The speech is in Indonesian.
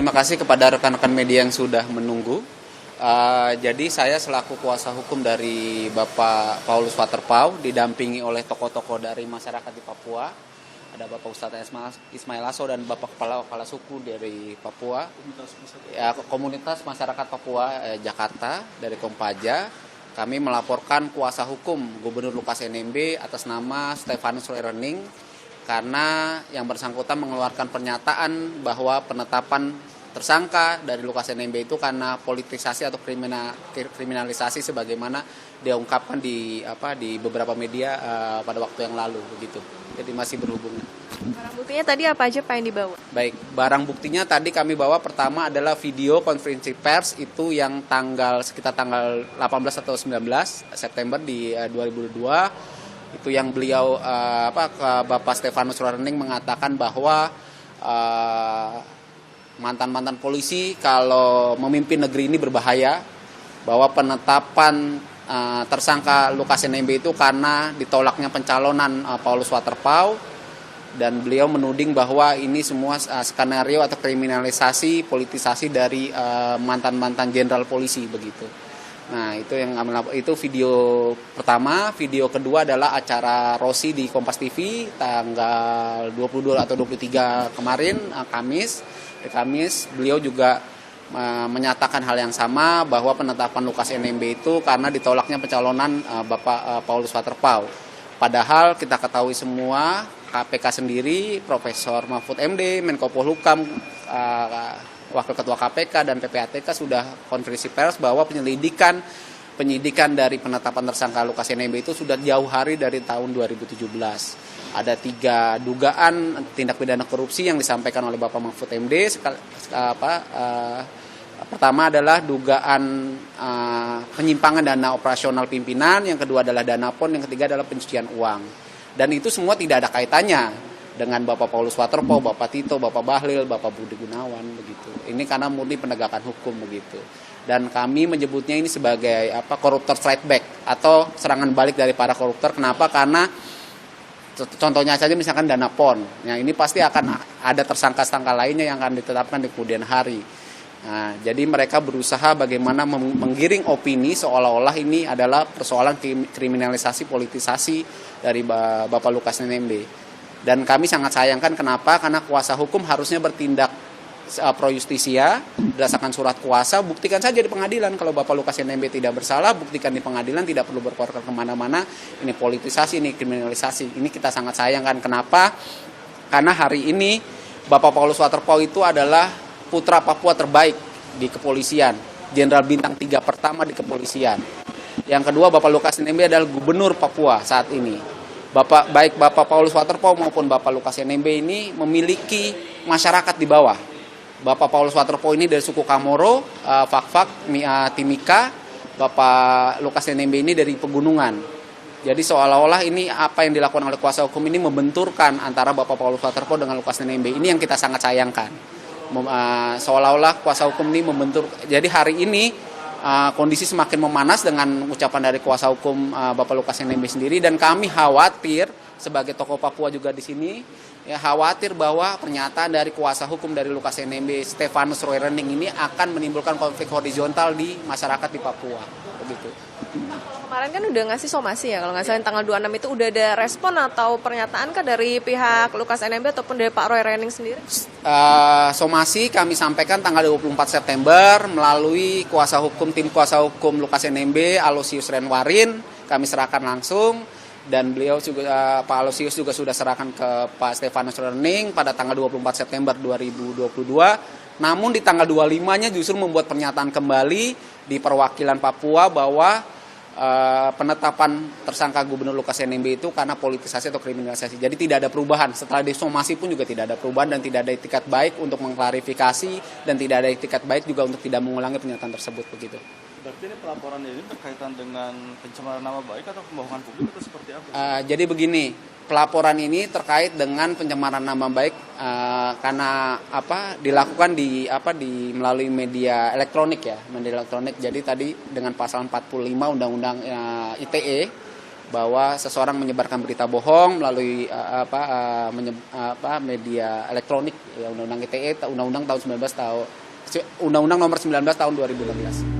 terima kasih kepada rekan-rekan media yang sudah menunggu. Jadi saya selaku kuasa hukum dari Bapak Paulus Waterpauw didampingi oleh tokoh-tokoh dari masyarakat di Papua. Ada Bapak Ustadz Ismail Aso dan Bapak Kepala Suku dari Papua. Komunitas masyarakat Papua Jakarta dari Kompaja. Kami melaporkan kuasa hukum Gubernur Lukas NMB atas nama Stefanus Roy Rening karena yang bersangkutan mengeluarkan pernyataan bahwa penetapan tersangka dari Lukas NMB itu karena politisasi atau kriminalisasi sebagaimana diungkapkan di beberapa media pada waktu yang lalu begitu. Jadi masih berhubungan. Barang buktinya tadi apa aja Pak yang dibawa? Baik, barang buktinya tadi kami bawa pertama adalah video konferensi pers itu yang sekitar tanggal 18 atau 19 September di 2022. Itu yang beliau Bapak Stefanus Roy Rening mengatakan bahwa mantan-mantan polisi kalau memimpin negeri ini berbahaya, bahwa penetapan tersangka Lukas NMB itu karena ditolaknya pencalonan Paulus Waterpauw, dan beliau menuding bahwa ini semua skenario atau kriminalisasi politisasi dari mantan-mantan jenderal polisi begitu. Nah, itu video pertama. Video kedua adalah acara Rossi di Kompas TV tanggal 22 atau 23 kemarin, Kamis. Beliau juga menyatakan hal yang sama bahwa penetapan Lukas NMB itu karena ditolaknya pencalonan Bapak Paulus Waterpauw. Padahal kita ketahui semua KPK sendiri, Profesor Mahfud MD, Menko Polhukam, Wakil Ketua KPK dan PPATK sudah konferensi pers bahwa penyidikan dari penetapan tersangka Lukas NMB itu sudah jauh hari dari tahun 2017. Ada 3 dugaan tindak pidana korupsi yang disampaikan oleh Bapak Mahfud MD. Pertama adalah dugaan penyimpangan dana operasional pimpinan, yang kedua adalah dana PON, yang ketiga adalah pencucian uang. Dan itu semua tidak ada kaitannya dengan Bapak Paulus Waterpauw, Bapak Tito, Bapak Bahlil, Bapak Budi Gunawan begitu. Ini karena murni penegakan hukum begitu. Dan kami menyebutnya ini sebagai koruptor strike back atau serangan balik dari para koruptor. Kenapa? Karena contohnya saja misalkan dana PON. Nah, ini pasti akan ada tersangka-tersangka lainnya yang akan ditetapkan di kemudian hari. Nah, jadi mereka berusaha bagaimana menggiring opini seolah-olah ini adalah persoalan kriminalisasi politisasi dari Bapak Lukas NMB. Dan kami sangat sayangkan kenapa? Karena kuasa hukum harusnya bertindak pro justisia berdasarkan surat kuasa. Buktikan saja di pengadilan. Kalau Bapak Lukas NMB tidak bersalah, buktikan di pengadilan, tidak perlu berkorban kemana-mana. Ini politisasi, ini kriminalisasi. Ini kita sangat sayangkan. Kenapa? Karena hari ini Bapak Paulus Waterpauw itu adalah putra Papua terbaik di kepolisian, Jenderal Bintang 3 pertama di kepolisian. Yang kedua, Bapak Lukas NMB adalah Gubernur Papua saat ini. Baik Bapak Paulus Waterpauw maupun Bapak Lukas NMB ini memiliki masyarakat di bawah. Bapak Paulus Waterpauw ini dari suku Kamoro, Fak-Fak, Timika. Bapak Lukas NMB ini dari pegunungan. Jadi seolah-olah ini apa yang dilakukan oleh kuasa hukum ini membenturkan antara Bapak Paulus Waterpauw dengan Lukas NMB. Ini yang kita sangat sayangkan. Seolah-olah kuasa hukum ini membentur. Jadi hari ini kondisi semakin memanas dengan ucapan dari kuasa hukum Bapak Lukas NMB sendiri, dan kami khawatir sebagai tokoh Papua juga di sini khawatir bahwa pernyataan dari kuasa hukum dari Lukas NMB Stefanus Roy Rening ini akan menimbulkan konflik horizontal di masyarakat di Papua begitu. Kemarin kan udah ngasih somasi ya, kalau nggak salah tanggal 26 itu udah ada respon atau pernyataan kan dari pihak Lukas NMB ataupun dari Pak Roy Rening sendiri? Somasi kami sampaikan tanggal 24 September melalui tim kuasa hukum Lukas NMB, Aloysius Renwarin, kami serahkan langsung, dan beliau juga Pak Aloysius juga sudah serahkan ke Pak Stefanus Roy Rening pada tanggal 24 September 2022. Namun di tanggal 25-nya justru membuat pernyataan kembali di perwakilan Papua bahwa penetapan tersangka Gubernur Lukas NMB itu karena politisasi atau kriminalisasi. Jadi tidak ada perubahan. Setelah disomasi pun juga tidak ada perubahan dan tidak ada itikat baik untuk mengklarifikasi dan tidak ada itikat baik juga untuk tidak mengulangi pernyataan tersebut begitu. Berarti ini pelaporan ini berkaitan dengan pencemaran nama baik atau kebohongan publik atau seperti apa? Jadi begini, pelaporan ini terkait dengan pencemaran nama baik karena dilakukan melalui media elektronik ya, media elektronik. Jadi tadi dengan pasal 45 Undang-Undang ITE bahwa seseorang menyebarkan berita bohong melalui media elektronik, ya, Undang-Undang ITE, Undang-Undang nomor 19 tahun 2016.